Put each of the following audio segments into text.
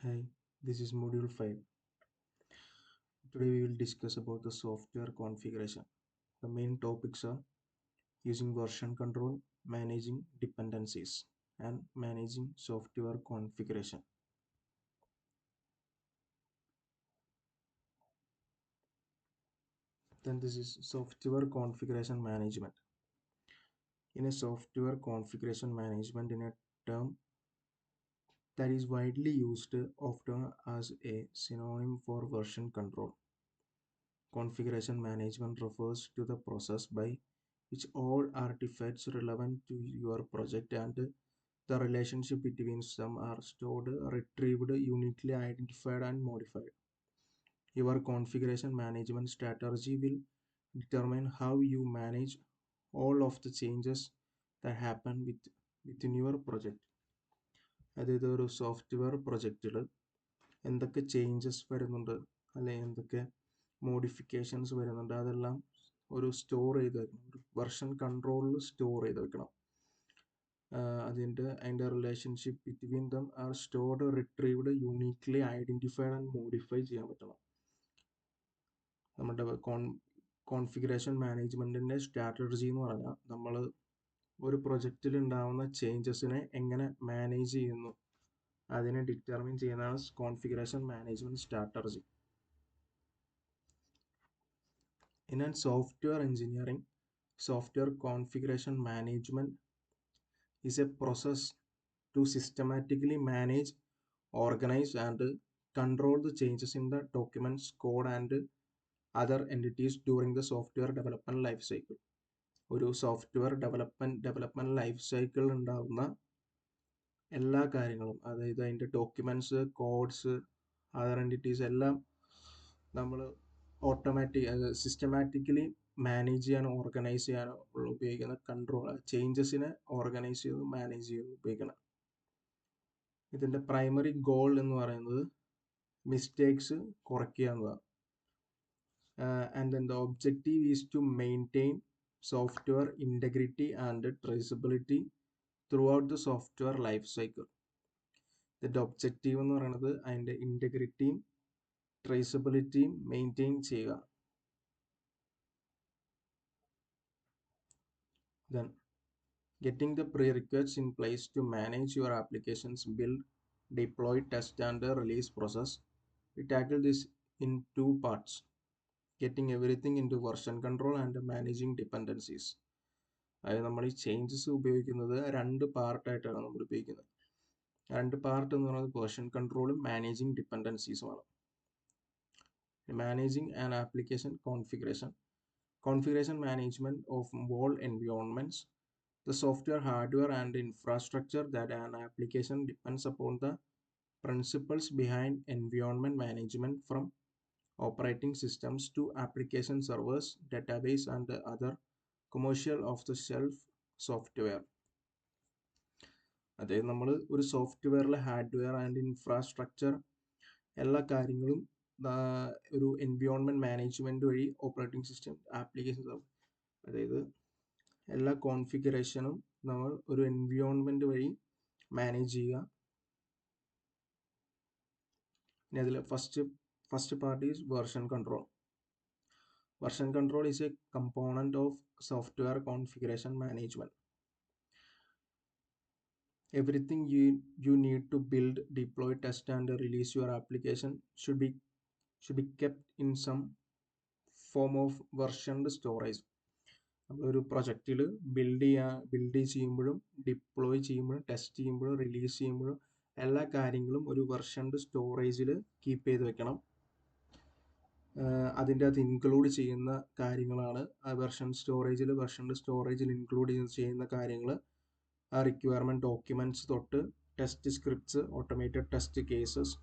Hi, this is Module 5. Today we will discuss about the software configuration. The main topics are using version control, managing dependencies, and managing software configuration. Then this is software configuration management. In a software configuration management, in a term that is widely used often as a synonym for version control. Configuration management refers to the process by which all artifacts relevant to your project and the relationship between them are stored, retrieved, uniquely identified, and modified. Your configuration management strategy will determine how you manage all of the changes that happen within your project. അതായത് ഒരു software പ്രൊജക്റ്റിൽ എന്തൊക്കെ changes വരുന്നുണ്ട് അല്ലെങ്കിൽ എന്തൊക്കെ modifications വരുന്നുണ്ട് അതെല്ലാം ഒരു store ചെയ്ത് വെക്കണം, ഒരു വെർഷൻ കൺട്രോളിൽ സ്റ്റോർ ചെയ്ത് വെക്കണം. അതിൻ്റെ relationship between them are stored, retrieved, uniquely identified and modify ചെയ്യാൻ പറ്റണം. നമ്മുടെ കോൺഫിഗറേഷൻ മാനേജ്മെൻറ്റിൻ്റെ സ്ട്രാറ്റജി എന്ന് പറഞ്ഞാൽ നമ്മൾ ഒരു പ്രൊജക്റ്റിൽ ഉണ്ടാകുന്ന ചേഞ്ചസിനെ എങ്ങനെ മാനേജ് ചെയ്യുന്നു അതിനെ ഡിറ്റർമിൻ ചെയ്യുന്നതാണ് configuration management strategy. In a software engineering, software configuration management is a process to systematically manage, organize, and control the changes in the documents, code, and other entities during the software development life cycle. ഒരു software development life സൈക്കിളിൽ ഉണ്ടാകുന്ന എല്ലാ കാര്യങ്ങളും, അതായത് അതിൻ്റെ documents, codes, other entities എല്ലാം നമ്മൾ systematically manage ചെയ്യാനോ ഓർഗനൈസ് ചെയ്യാനോ ഉപയോഗിക്കുന്ന കൺട്രോൾ, ചേഞ്ചസിനെ ഓർഗനൈസ് ചെയ്ത് മാനേജ് ചെയ്ത് ഉപയോഗിക്കണം. ഇതിൻ്റെ പ്രൈമറി ഗോൾ എന്ന് പറയുന്നത് മിസ്റ്റേക്സ് കുറയ്ക്കുക എന്നതാണ്. And then the objective is to maintain software integrity and traceability throughout the software life cycle. ഇതിൻ്റെ ഒബ്ജക്റ്റീവ് എന്ന് പറയുന്നത് അതിൻ്റെ ഇൻറ്റഗ്രിറ്റിയും ട്രേസബിലിറ്റിയും മെയിൻറ്റെയിൻ ചെയ്യുക. Then getting the prerequisites in place to manage your applications build, deploy, test, and release process. We tackle this in two parts: getting everything into version control and managing dependencies. അതായത് നമ്മൾ ഈ changes ഉപയോഗിക്കുന്നത് രണ്ട് പാർട്ടായിട്ടാണ് നമ്മൾ ഉപയോഗിക്കുന്നത്. രണ്ട് part എന്ന് പറയുന്നത് വേർഷൻ കൺട്രോളും മാനേജിങ് ഡിപ്പെൻഡൻസീസുമാണ്. Managing and application configuration. Configuration management of whole environments, the software, hardware, and infrastructure that an application depends upon the principles behind environment management, from operating systems to application servers, database, and other commercial off-the-shelf software. അതായത് നമ്മൾ ഒരു സോഫ്റ്റ്വെയറിലെ hardware and infrastructure എല്ലാ കാര്യങ്ങളും ഒരു environment management വഴി operating system, applications, അതായത് എല്ലാ കോൺഫിഗറേഷനും നമ്മൾ ഒരു എൻവിയോൺമെൻറ്റ് വഴി മാനേജ് ചെയ്യുക. ഇനി അതിൽ first part is version control. Version control is A component of software configuration management. Everything you need to build, deploy, test, and release your application should be kept in some form of versioned storage. നമ്മളൊരു പ്രൊജക്റ്റിൽ build ചെയ്യുമ്പോഴും deploy ചെയ്യുമ്പോഴും test ചെയ്യുമ്പോഴും release ചെയ്യുമ്പോഴും എല്ലാ കാര്യങ്ങളും ഒരു വെർഷൻഡ് സ്റ്റോറേജിൽ keep ചെയ്ത് വെക്കണം. അതിൻ്റെ അത് ഇൻക്ലൂഡ് ചെയ്യുന്ന കാര്യങ്ങളാണ് ആ വെർഷൻഡ് സ്റ്റോറേജിൽ ഇൻക്ലൂഡ് ചെയ്യുന്ന കാര്യങ്ങൾ. ആ റിക്വയർമെൻറ്റ് ഡോക്യുമെൻറ്റ്സ് തൊട്ട് test scripts, automated test cases,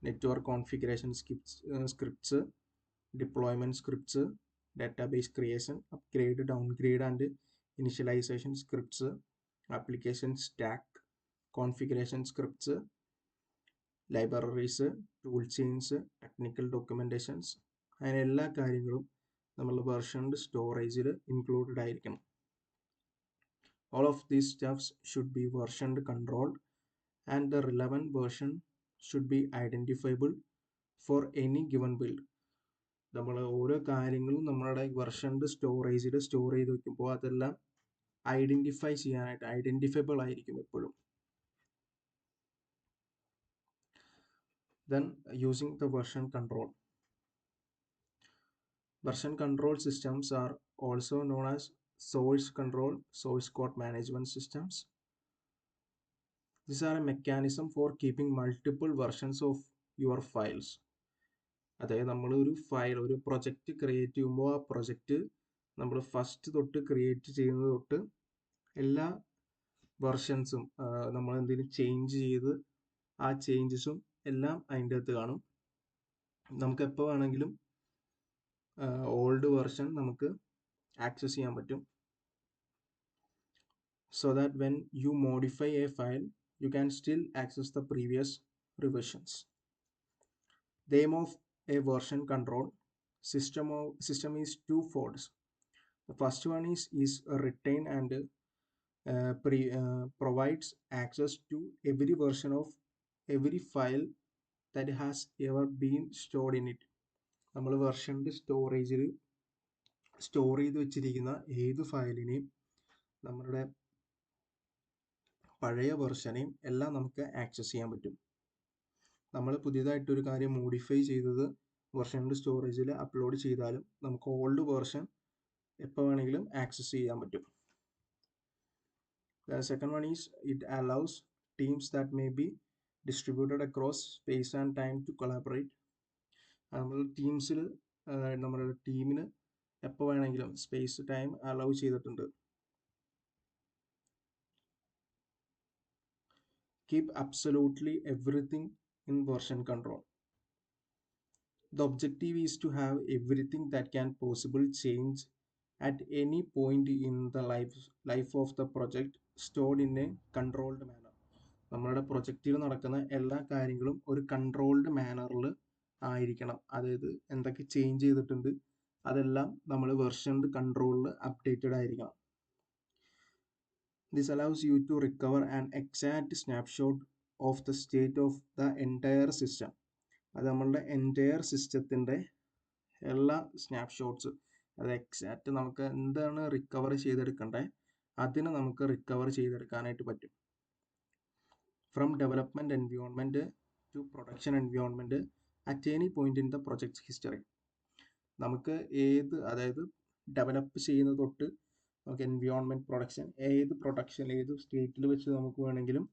network configuration scripts, deployment scripts, database creation, upgrade, downgrade, and initialization scripts, application stack, configuration scripts, libraries, tool chains, technical documentations, അങ്ങനെ എല്ലാ കാര്യങ്ങളും നമ്മൾ വെർഷൻഡ് സ്റ്റോറേജിൽ ഇൻക്ലൂഡഡ് ആയിരിക്കണം. All of these stuffs should be versioned controlled, and the relevant version should be identifiable for any given build. നമ്മൾ ഓരോ കാര്യങ്ങളും നമ്മളുടെ വെർഷൻ്റെ സ്റ്റോറേജിൽ store ചെയ്ത് വെക്കുമ്പോൾ അതെല്ലാം ഐഡൻറ്റിഫൈ ചെയ്യാനായിട്ട് ഐഡൻറ്റിഫൈബിൾ ആയിരിക്കും എപ്പോഴും. Then using the version control. Version control systems are also known as source control, source code management systems. These are a mechanism for keeping multiple versions of your files. അതായത് നമ്മൾ ഒരു file ഒരു project create ചെയ്യുമ്പോൾ ആ project നമ്മൾ first തൊട്ട് create ചെയ്യുന്നത് തൊട്ട് എല്ലാ വെർഷൻസും നമ്മൾ എന്തെങ്കിലും ചേഞ്ച് ചെയ്ത് ആ ചേഞ്ചസും എല്ലാം അതിൻ്റെ അകത്ത് കാണും. നമുക്ക് എപ്പോൾ വേണമെങ്കിലും ഓൾഡ് വെർഷൻ നമുക്ക് ആക്സസ് ചെയ്യാൻ പറ്റും. So that when you modify a file, you can still access the previous revisions. The aim of a version control system is twofold. The first one is retain and provides access to every version of every file that has ever been stored in it. നമ്മൾ വെർഷൻ്റെ സ്റ്റോറേജിൽ store ചെയ്ത് വെച്ചിരിക്കുന്ന ഏത് ഫയലിനെയും നമ്മളുടെ പഴയ വെർഷനെയും എല്ലാം നമുക്ക് access ചെയ്യാൻ പറ്റും. നമ്മൾ പുതിയതായിട്ടൊരു കാര്യം മോഡിഫൈ ചെയ്തത് വെർഷൻ്റെ സ്റ്റോറേജിൽ അപ്ലോഡ് ചെയ്താലും നമുക്ക് ഓൾഡ് വെർഷൻ എപ്പോൾ വേണമെങ്കിലും ആക്സസ് ചെയ്യാൻ പറ്റും. The second one is it allows teams that may be distributed across space and time to collaborate. നമ്മൾ ടീംസിൽ നമ്മുടെ ടീമിന് എപ്പോൾ വേണമെങ്കിലും സ്പേസ് ടൈം അലൗ ചെയ്തിട്ടുണ്ട്. Keep absolutely everything in version control. The objective is to have everything that can possibly change at any point in the life of the project stored in a controlled manner. നമ്മളുടെ പ്രൊജക്റ്റിൽ നടക്കുന്ന എല്ലാ കാര്യങ്ങളും ഒരു controlled മാനറിൽ ആയിരിക്കണം. അതായത് എന്തൊക്കെ change ചെയ്തിട്ടുണ്ട് അതെല്ലാം നമ്മൾ വെർഷൻ്റെ കൺട്രോളിൽ അപ്ഡേറ്റഡ് ആയിരിക്കണം. This allows you to recover an exact snapshot of the state of the entire system. അത് നമ്മളുടെ എൻറ്റയർ സിസ്റ്റത്തിൻ്റെ എല്ലാ സ്നാപ്ഷോട്ട്സ് അത് എക്സാക്റ്റ് നമുക്ക് എന്താണ് റിക്കവർ ചെയ്തെടുക്കേണ്ടത് അതിനെ നമുക്ക് റിക്കവർ ചെയ്തെടുക്കാനായിട്ട് പറ്റും. From development environment to production environment at any point in the project's history. നമുക്ക് അതായത് ഡെവലപ്പ് ചെയ്യുന്ന തൊട്ട് നമുക്ക് എൻവയോൺമെൻറ്റ് പ്രൊഡക്ഷൻ ഏത് സ്റ്റേറ്റിൽ വെച്ച് നമുക്ക് വേണമെങ്കിലും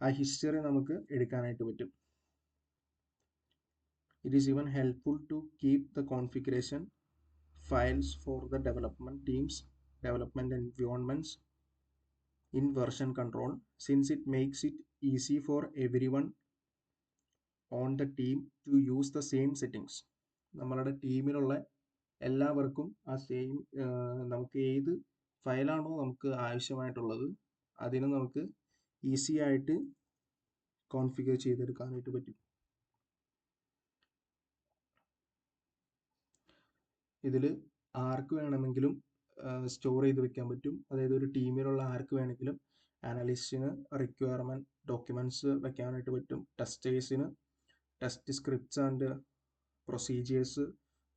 ആ ഹിസ്റ്ററി നമുക്ക് എടുക്കാനായിട്ട് പറ്റും. It is even helpful to keep the configuration files for the development teams, development environments in version control, since it makes it easy for everyone on the team to use the same settings. നമ്മളുടെ ടീമിലുള്ള എല്ലാവർക്കും ആ same നമുക്ക് ഏത് ഫയലാണോ നമുക്ക് ആവശ്യമായിട്ടുള്ളത് അതിന് നമുക്ക് easy ആയിട്ട് കോൺഫിഗർ ചെയ്തെടുക്കാനായിട്ട് പറ്റും. ഇതിൽ ആർക്ക് വേണമെങ്കിലും സ്റ്റോർ ചെയ്ത് വെക്കാൻ പറ്റും. അതായത് ഒരു ടീമിലുള്ള ആർക്ക് വേണമെങ്കിലും അനലിസ്റ്റിന് റിക്വയർമെൻറ്റ് ഡോക്യുമെൻറ്റ്സ് വെക്കാനായിട്ട് പറ്റും. ടെസ്റ്റേഴ്സിന് test scripts and procedures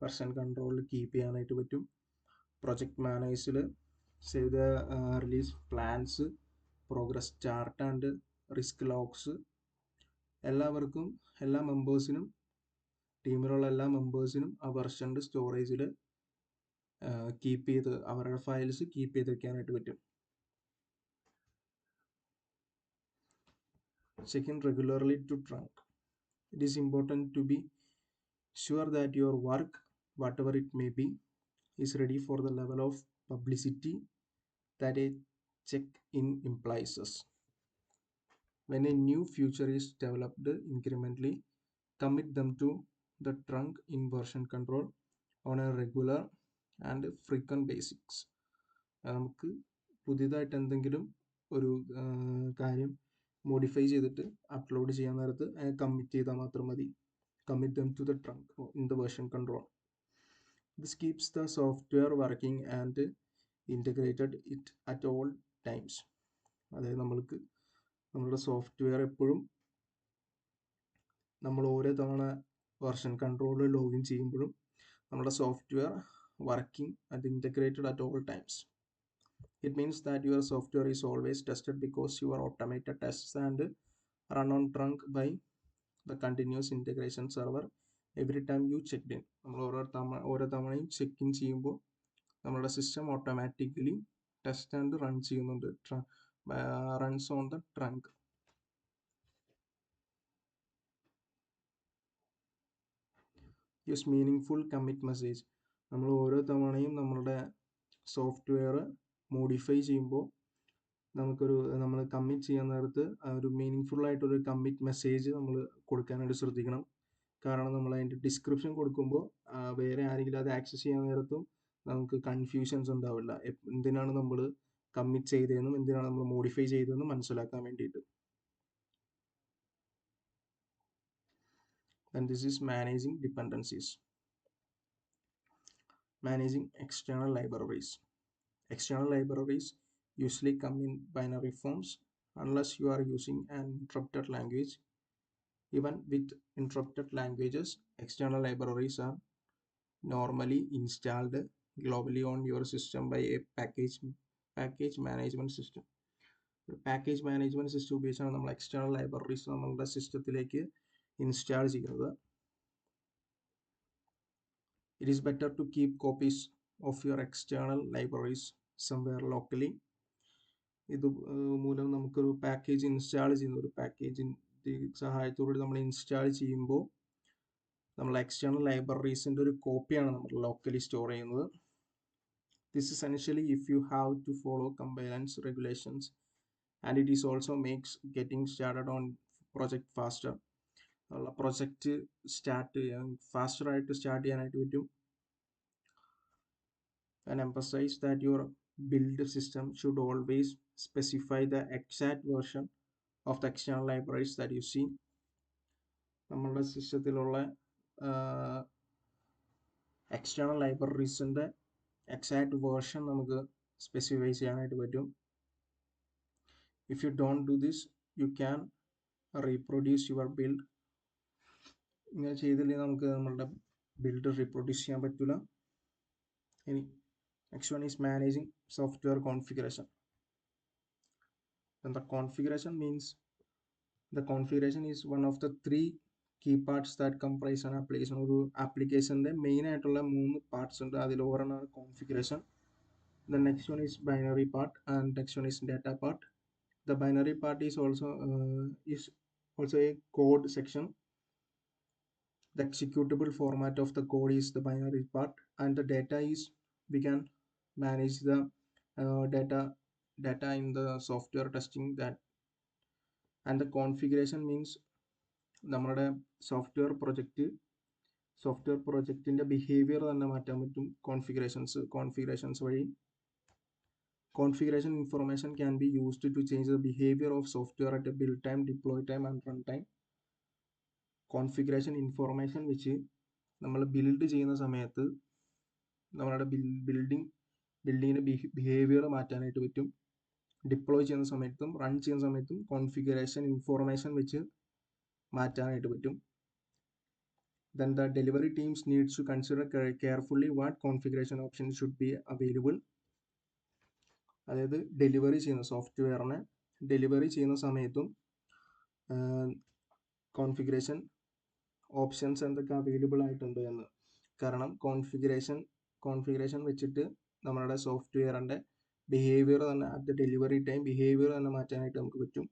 version കൺട്രോളിൽ കീപ്പ് ചെയ്യാനായിട്ട് പറ്റും. പ്രൊജക്ട് മാനേജേഴ്സിൽ save the release plans, progress chart and risk logs എല്ലാവർക്കും എല്ലാ മെമ്പേഴ്സിനും ടീമിലുള്ള എല്ലാ മെമ്പേഴ്സിനും ആ വെർഷൻ്റെ സ്റ്റോറേജിൽ കീപ്പ് ചെയ്ത് അവരുടെ ഫയൽസ് കീപ്പ് ചെയ്ത് വെക്കാനായിട്ട് പറ്റും. Checking regularly to trunk. It is important to be sure that your work, whatever it may be, is ready for the level of publicity that a check-in implies. When a new feature is developed incrementally, commit them to the trunk in version control on a regular and frequent basis. നമുക്ക് പുതിയതായിട്ട് എന്തെങ്കിലും ഒരു കാര്യം modify ചെയ്തിട്ട് upload ചെയ്യാൻ നേരത്ത് commit ചെയ്താൽ മാത്രം മതി. Commit them to the trunk in the version control. This keeps the software working and integrated it at all times. അതായത് നമ്മളുടെ സോഫ്റ്റ്വെയർ എപ്പോഴും നമ്മൾ ഓരോ തവണ വെർഷൻ കൺട്രോൾ ലോഗിൻ ചെയ്യുമ്പോഴും നമ്മുടെ software working and integrated at all times. It means that your software is always tested because your automated tests and run on trunk by the continuous integration server every time you checked in. നമ്മൾ ഓരോ തവണയും check in ചെയ്യുമ്പോൾ നമ്മളുടെ system automatically test and run ചെയ്യുന്നുണ്ട്, runs on the trunk. Use meaningful commit message. നമ്മൾ ഓരോ തവണയും നമ്മളുടെ സോഫ്റ്റ്വെയർ മോഡിഫൈ ചെയ്യുമ്പോൾ നമ്മൾ കമ്മിറ്റ് ചെയ്യാൻ നേരത്ത് ഒരു മീനിങ് ഫുൾ ആയിട്ടൊരു കമ്മിറ്റ് മെസ്സേജ് നമ്മൾ കൊടുക്കാനായിട്ട് ശ്രദ്ധിക്കണം. കാരണം നമ്മൾ അതിൻ്റെ ഡിസ്ക്രിപ്ഷൻ കൊടുക്കുമ്പോൾ വേറെ ആരെങ്കിലും അത് ആക്സസ് ചെയ്യാൻ നേരത്തും നമുക്ക് കൺഫ്യൂഷൻസ് ഉണ്ടാവില്ല, എന്തിനാണ് നമ്മൾ കമ്മിറ്റ് ചെയ്തതെന്നും എന്തിനാണ് നമ്മൾ മോഡിഫൈ ചെയ്തതെന്നും മനസ്സിലാക്കാൻ വേണ്ടിയിട്ട്. And this is managing dependencies. Managing external libraries. External libraries usually come in binary forms unless you are using an interpreted language. Even with interpreted languages, external libraries are normally installed globally on your system by a package management system. ഒരു package management system ഉപയോഗിച്ചാണ് നമ്മൾ external libraries നമ്മളുടെ സിസ്റ്റത്തിലേക്ക് install ചെയ്യുന്നത്. It is better to keep copies of your external libraries somewhere locally. ഇത് മൂലം നമുക്കൊരു package install ചെയ്യുന്ന ഒരു പാക്കേജിൻ്റെ സഹായത്തോടെ നമ്മൾ ഇൻസ്റ്റാൾ ചെയ്യുമ്പോൾ നമ്മൾ എക്സ്റ്റേണൽ ലൈബ്രറീസിൻ്റെ ഒരു കോപ്പിയാണ് നമ്മൾ ലോക്കലി സ്റ്റോർ ചെയ്യുന്നത്. This is essentially if you have to follow compliance regulations, and it is also makes getting started on project faster. Project start ചെയ്യാൻ ഫാസ്റ്ററായിട്ട് സ്റ്റാർട്ട് ചെയ്യാനായിട്ട് പറ്റും. And emphasize that your build system should always specify the exact version of the external libraries that you see. നമ്മളുടെ സിസ്റ്റത്തിലുള്ള external ലൈബ്രറീസിൻ്റെ exact version നമുക്ക് specify ചെയ്യാനായിട്ട് പറ്റും. If you don't do this, you can reproduce your build. ഇങ്ങനെ ചെയ്തില്ലെങ്കിൽ നമുക്ക് നമ്മളുടെ build reproduce ചെയ്യാൻ പറ്റില്ല. ഇനി next one is managing software configuration. And the configuration means the configuration is one of the three key parts that comprise an application. ഒരു ആപ്ലിക്കേഷൻ്റെ main ആയിട്ടുള്ള 3 പാർട്സ് ഉണ്ട്, അതിൽ ഒരെണ്ണമാണ് configuration. The next one is binary part and next one is data part. The binary part is also a code section. The executable format of the code is the binary part, and the data is we can manage the data in the software testing that. And the configuration means നമ്മളുടെ software പ്രൊജക്റ്റിൻ്റെ behaviour തന്നെ മാറ്റാൻ പറ്റും configurations വഴി. Configuration information can be used to change the behavior of software at a build time, deploy time and run time. Configuration information വെച്ച് നമ്മൾ build ചെയ്യുന്ന സമയത്ത് നമ്മളുടെ ബിൽഡിങ്ങിൻ്റെ ബിഹേവിയർ മാറ്റാനായിട്ട് പറ്റും. ഡിപ്ലോയ് ചെയ്യുന്ന സമയത്തും റൺ ചെയ്യുന്ന സമയത്തും കോൺഫിഗറേഷൻ ഇൻഫോർമേഷൻ വെച്ച് മാറ്റാനായിട്ട് പറ്റും. Then the delivery teams needs to consider carefully what configuration options should be available. അതായത് ഡെലിവറി ചെയ്യുന്ന സോഫ്റ്റ്വെയറിനെ ഡെലിവറി ചെയ്യുന്ന സമയത്തും കോൺഫിഗറേഷൻ ഓപ്ഷൻസ് എന്തൊക്കെ അവൈലബിൾ ആയിട്ടുണ്ട് എന്ന്. കാരണം കോൺഫിഗറേഷൻ വെച്ചിട്ട് നമ്മളുടെ സോഫ്റ്റ്വെയറിൻ്റെ ബിഹേവിയർ തന്നെ അറ്റ് ഡെലിവറി ടൈം ബിഹേവിയർ തന്നെ മാറ്റാനായിട്ട് നമുക്ക് പറ്റും.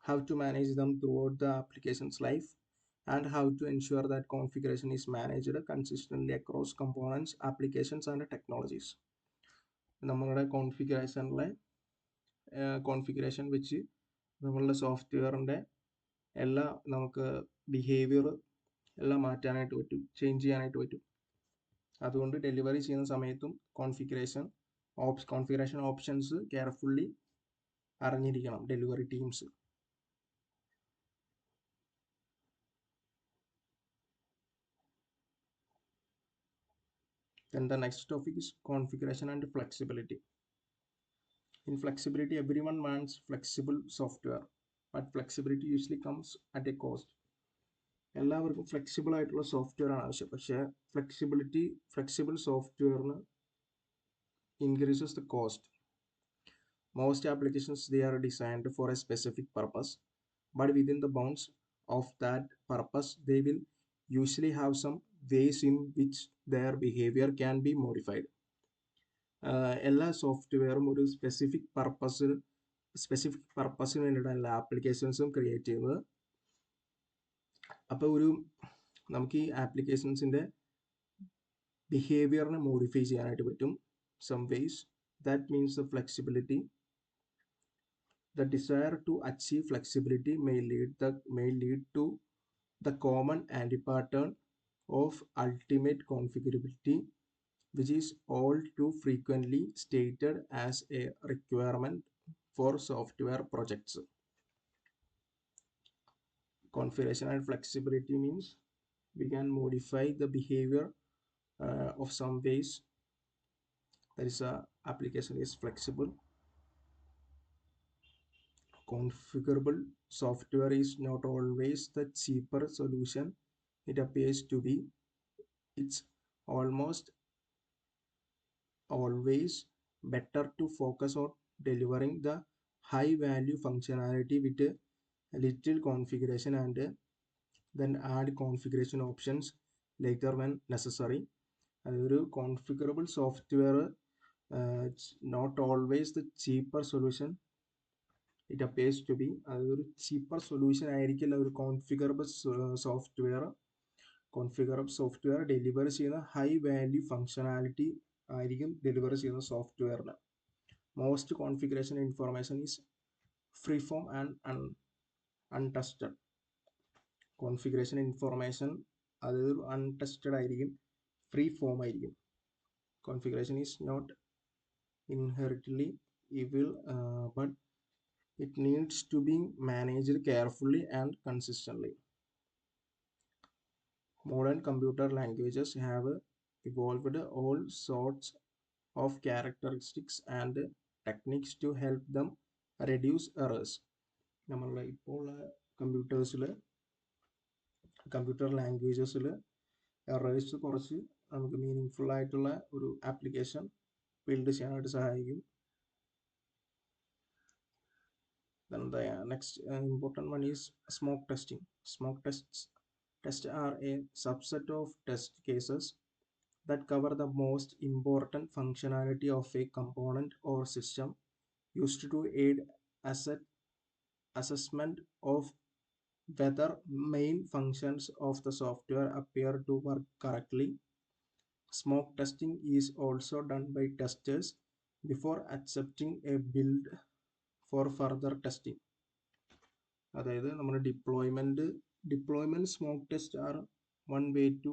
How to manage them throughout the application's life, and how to ensure that configuration is managed consistently across components, applications and technologies. നമ്മളുടെ കോൺഫിഗറേഷൻ വെച്ച് നമ്മളുടെ സോഫ്റ്റ്വെയറിൻ്റെ എല്ലാ നമുക്ക് ബിഹേവിയർ എല്ലാം മാറ്റാനായിട്ട് പറ്റും, ചേഞ്ച് ചെയ്യാനായിട്ട് പറ്റും. അതുകൊണ്ട് ഡെലിവറി ചെയ്യുന്ന സമയത്തും കോൺഫിഗറേഷൻ ഓപ്ഷൻസ് കെയർഫുള്ളി അറിഞ്ഞിരിക്കണം delivery teams. Then the next topic is configuration and flexibility. In flexibility, everyone wants flexible software, but flexibility usually comes at a cost. എല്ലാവർക്കും ഫ്ലെക്സിബിൾ ആയിട്ടുള്ള സോഫ്റ്റ്വെയർ ആണ് ആവശ്യം. പക്ഷേ flexible സോഫ്റ്റ്വെയറിന് increases the cost. Most applications they are designed for a specific purpose, but within the bounds of that purpose, they will usually have some ways in which their behavior can be modified. എല്ലാ സോഫ്റ്റ്വെയറും ഒരു specific പർപ്പസിന് വേണ്ടിയിട്ടാണ് എല്ലാ ആപ്ലിക്കേഷൻസും create ചെയ്യുന്നത്. അപ്പോൾ നമുക്ക് ഈ ആപ്ലിക്കേഷൻസിൻ്റെ ബിഹേവിയറിനെ മോഡിഫൈ ചെയ്യാനായിട്ട് പറ്റും. Some ways that means the flexibility. The desire to achieve flexibility may lead to the common anti-pattern of ultimate configurability, which is all too frequently stated as a requirement for software projects. Configuration and flexibility means we can modify the behavior of some ways. That is, application is flexible. Configurable software is not always the cheaper solution it appears to be. It's almost always better to focus on delivering the high value functionality with a little configuration and then add configuration options later when necessary. അതൊരു configurable software it's not always the cheaper solution it appears to be. അതൊരു cheaper solution ആയിരിക്കില്ല ഒരു configurable software deliver ചെയ്യുന്ന high value functionality ആയിരിക്കും deliver ചെയ്യുന്ന സോഫ്റ്റ്വെയറിന്. Most configuration information is free form and untested. Configuration information അത് untested ആയിരിക്കും, free form ആയിരിക്കും. Configuration is not inherently evil, but it needs to be managed carefully and consistently. Modern computer languages have evolved all sorts of characteristics and techniques to help them reduce errors. നമ്മളുടെ ഇപ്പോൾ computer ലാംഗ്വേജസിൽ errors കുറച്ച് നമുക്ക് meaning full ആയിട്ടുള്ള ഒരു application build ചെയ്യാനായിട്ട് സഹായിക്കും. Then the next important one is smoke testing. Smoke tests are a subset of test cases that cover the most important functionality of a component or system, used to aid assessment of whether main functions of the software appear to work correctly. Smoke testing is also done by testers before accepting a build for further testing. അതായത് നമ്മുടെ deployment smoke test are one way to